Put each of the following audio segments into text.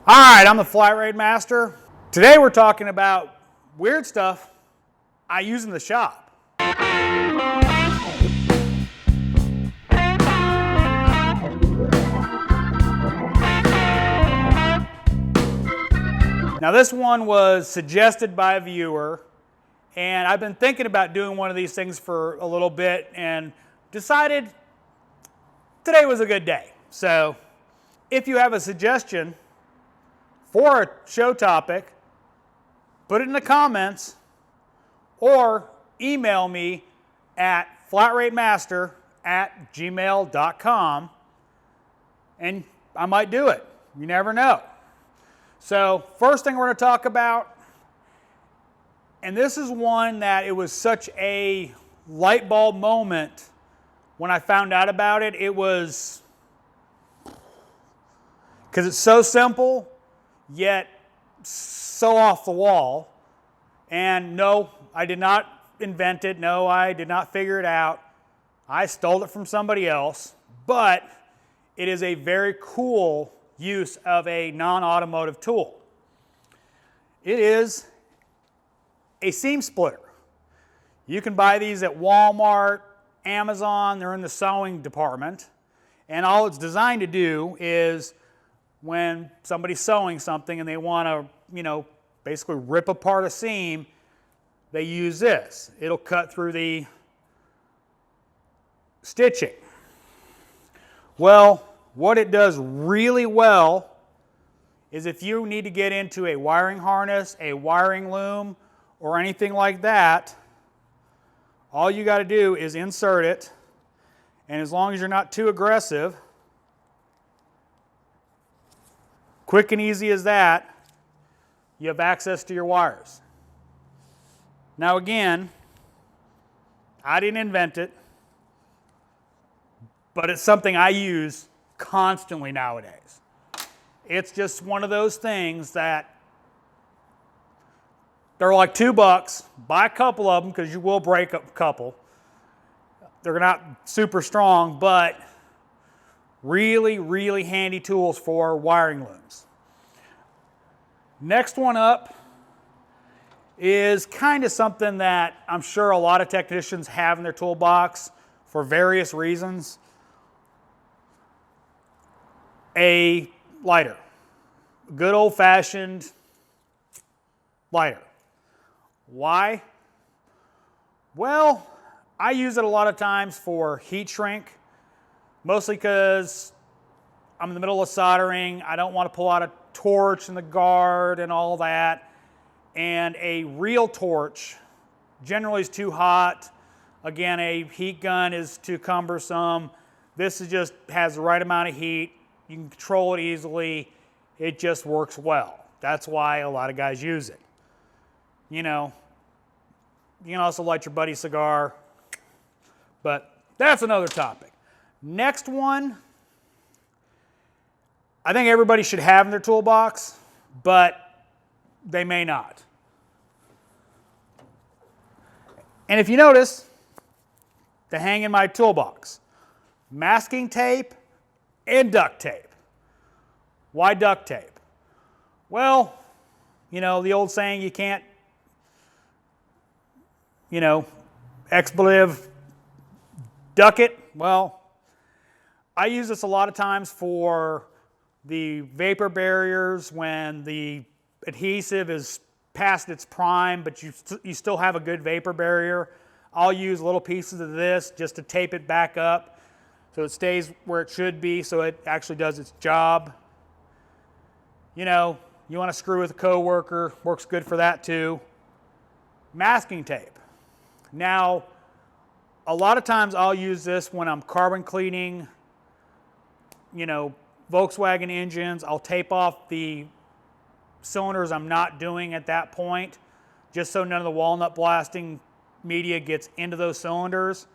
All right, I'm the flatratemaster. Today we're talking about weird stuff I use in the shop. Now this one was suggested by a viewer, and I've been thinking about doing one of these things for a little bit and decided today was a good day. So if you have a suggestion for a show topic, put it in the comments or email me at flatratemaster@gmail.com and I might do it. You never know. So first thing we're going to talk about, and this is one that it was such a light bulb moment when I found out about it. It was because it's so simple yet so off the wall. And no, I did not invent it. No, I did not figure it out. I stole it from somebody else. But it is a very cool use of a non-automotive tool. It is a seam splitter. You can buy these at Walmart, Amazon. They're in the sewing department. And all it's designed to do is when somebody's sewing something and they want to, basically rip apart a seam, they use this. It'll cut through the stitching. Well, what it does really well is if you need to get into a wiring harness, a wiring loom, or anything like that, all you got to do is insert it, and as long as you're not too aggressive, quick and easy as that, you have access to your wires. Now again, I didn't invent it, but it's something I use constantly nowadays. It's just one of those things that they're like $2. Buy a couple of them because you will break a couple. They're not super strong, but really, really handy tools for wiring looms. Next one up is kind of something that I'm sure a lot of technicians have in their toolbox for various reasons. A lighter. Good old-fashioned lighter. Why? Well, I use it a lot of times for heat shrink, mostly because I'm in the middle of soldering. I don't want to pull out a torch in the guard and all that. And a real torch generally is too hot. Again, a heat gun is too cumbersome. This is just has the right amount of heat. You can control it easily. It just works well. That's why a lot of guys use it. You can also light your buddy's cigar, but that's another topic. Next one, I think everybody should have in their toolbox, but they may not. And if you notice, they hang in my toolbox. Masking tape and duct tape. Why duct tape? Well, the old saying, you can't, expletive duck it. Well, I use this a lot of times for the vapor barriers when the adhesive is past its prime, but you still have a good vapor barrier. I'll use little pieces of this just to tape it back up so it stays where it should be, so it actually does its job. You want to screw with a coworker, works good for that too. Masking tape. Now, a lot of times I'll use this when I'm carbon cleaning, Volkswagen engines. I'll tape off the cylinders I'm not doing at that point, just so none of the walnut blasting media gets into those cylinders.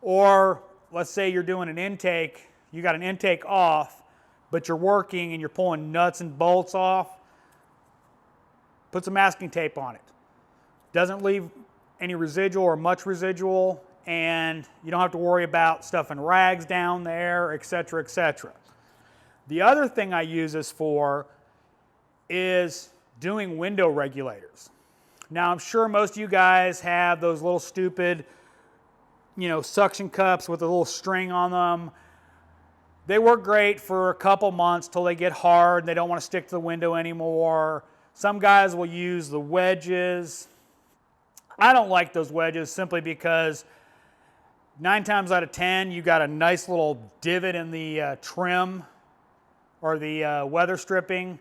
Or let's say you're doing an intake, you got an intake off, but you're working and you're pulling nuts and bolts off, put some masking tape on it. Doesn't leave any residual or much residual, and you don't have to worry about stuffing rags down there, etc., etc. The other thing I use this for is doing window regulators. Now, I'm sure most of you guys have those little stupid, suction cups with a little string on them. They work great for a couple months till they get hard and they don't want to stick to the window anymore. Some guys will use the wedges. I don't like those wedges simply because 9 times out of 10, you got a nice little divot in the trim or the weather stripping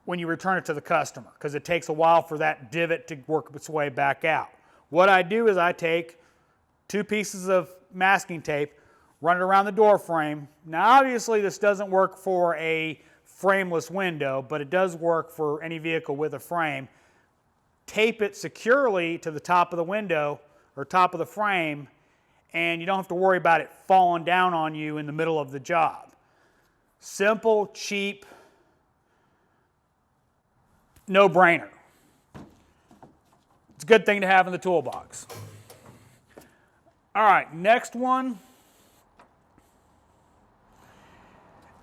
when you return it to the customer, because it takes a while for that divot to work its way back out. What I do is I take 2 pieces of masking tape, run it around the door frame. Now obviously this doesn't work for a frameless window, but it does work for any vehicle with a frame. Tape it securely to the top of the window or top of the frame, and you don't have to worry about it falling down on you in the middle of the job. Simple, cheap, no-brainer. It's a good thing to have in the toolbox. All right, next one.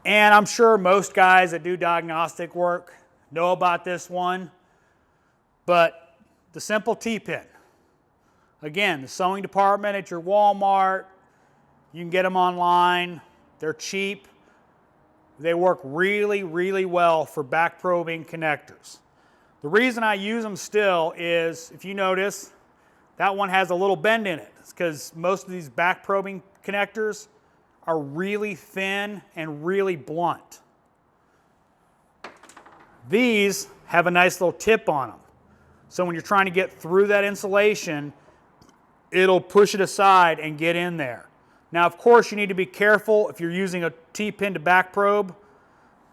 And I'm sure most guys that do diagnostic work know about this one, but the simple T-pin. Again, the sewing department at your Walmart, you can get them online. They're cheap. They work really, really well for back probing connectors. The reason I use them still is, if you notice, that one has a little bend in it. It's because most of these back probing connectors are really thin and really blunt. These have a nice little tip on them. So when you're trying to get through that insulation, it'll push it aside and get in there. Now, of course, you need to be careful if you're using a T-pin to back probe.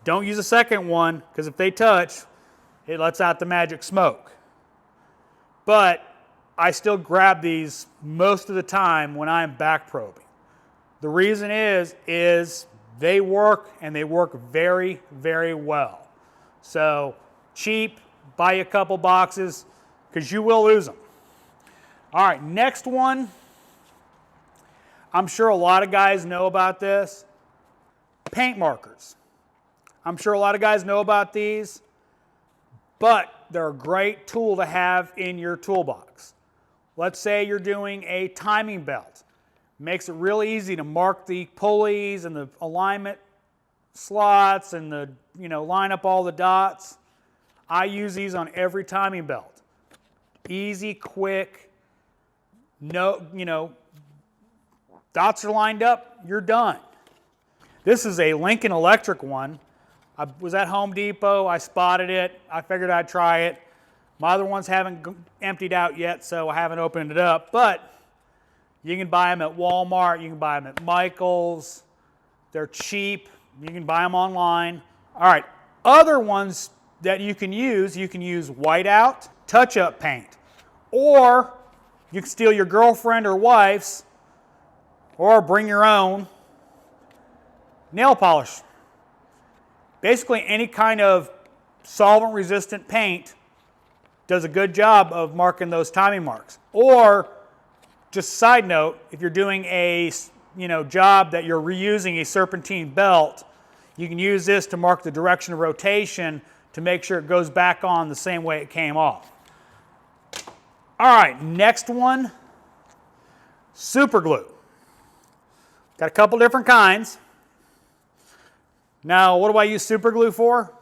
Don't use a second one, because if they touch, it lets out the magic smoke. But I still grab these most of the time when I'm back probing. The reason is they work, and they work very, very well. So cheap, buy you a couple boxes, because you will lose them. All right, next one. I'm sure a lot of guys know about this. Paint markers. I'm sure a lot of guys know about these, but they're a great tool to have in your toolbox. Let's say you're doing a timing belt. Makes it really easy to mark the pulleys and the alignment slots and the, line up all the dots. I use these on every timing belt. Easy, quick, dots are lined up, you're done. This is a Lincoln Electric one. I was at Home Depot, I spotted it, I figured I'd try it. My other ones haven't emptied out yet, so I haven't opened it up, but you can buy them at Walmart, you can buy them at Michael's. They're cheap, you can buy them online. All right, other ones that you can use whiteout, touch-up paint, or you can steal your girlfriend or wife's, or bring your own nail polish. Basically, any kind of solvent-resistant paint does a good job of marking those timing marks. Or, just side note, if you're doing a job that you're reusing a serpentine belt, you can use this to mark the direction of rotation to make sure it goes back on the same way it came off. All right, next one, Superglue. Got a couple different kinds. Now, what do I use Superglue for?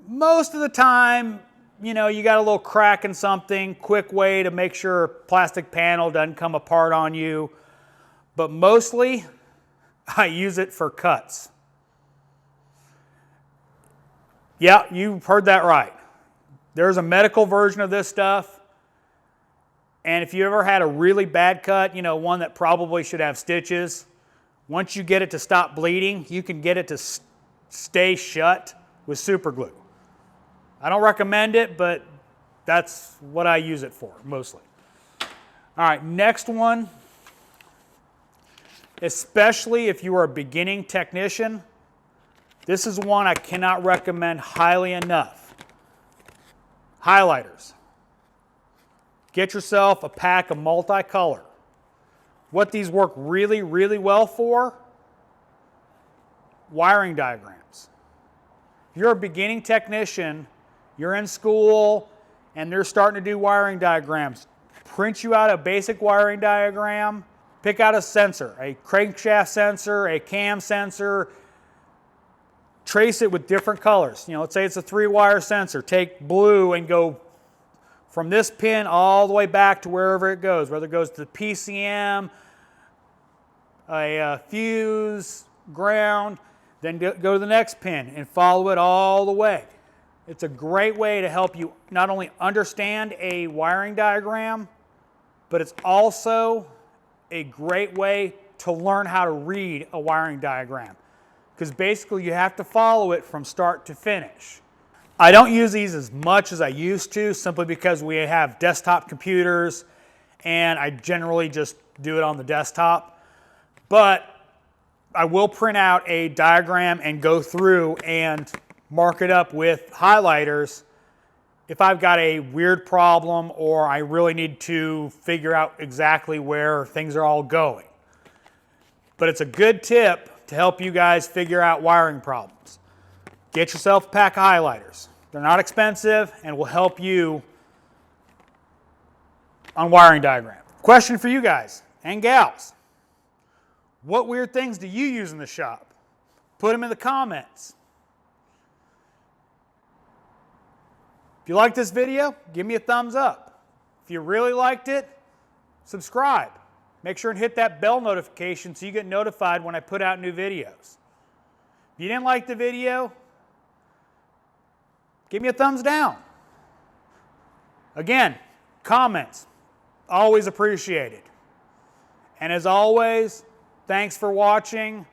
Most of the time, you got a little crack in something, quick way to make sure a plastic panel doesn't come apart on you. But mostly, I use it for cuts. Yeah, you heard that right. There's a medical version of this stuff. And if you ever had a really bad cut, one that probably should have stitches, once you get it to stop bleeding, you can get it to stay shut with Superglue. I don't recommend it, but that's what I use it for, mostly. All right, next one. Especially if you are a beginning technician, this is one I cannot recommend highly enough. Highlighters. Get yourself a pack of multicolor. What these work really, really well for, wiring diagrams. If you're a beginning technician, you're in school, and they're starting to do wiring diagrams, print you out a basic wiring diagram, pick out a sensor, a crankshaft sensor, a cam sensor, trace it with different colors. You know, let's say it's a 3-wire sensor. Take blue and go from this pin all the way back to wherever it goes, whether it goes to the PCM, a fuse, ground, then go to the next pin and follow it all the way. It's a great way to help you not only understand a wiring diagram, but it's also a great way to learn how to read a wiring diagram, because basically you have to follow it from start to finish. I don't use these as much as I used to, simply because we have desktop computers and I generally just do it on the desktop. But I will print out a diagram and go through and mark it up with highlighters if I've got a weird problem or I really need to figure out exactly where things are all going. But it's a good tip to help you guys figure out wiring problems. Get yourself a pack of highlighters. They're not expensive and will help you on wiring diagram. Question for you guys and gals. What weird things do you use in the shop? Put them in the comments. If you like this video, give me a thumbs up. If you really liked it, subscribe. Make sure and hit that bell notification so you get notified when I put out new videos. If you didn't like the video, give me a thumbs down. Again, comments, always appreciated. And as always, thanks for watching.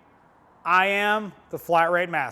I am the Flat Rate Master.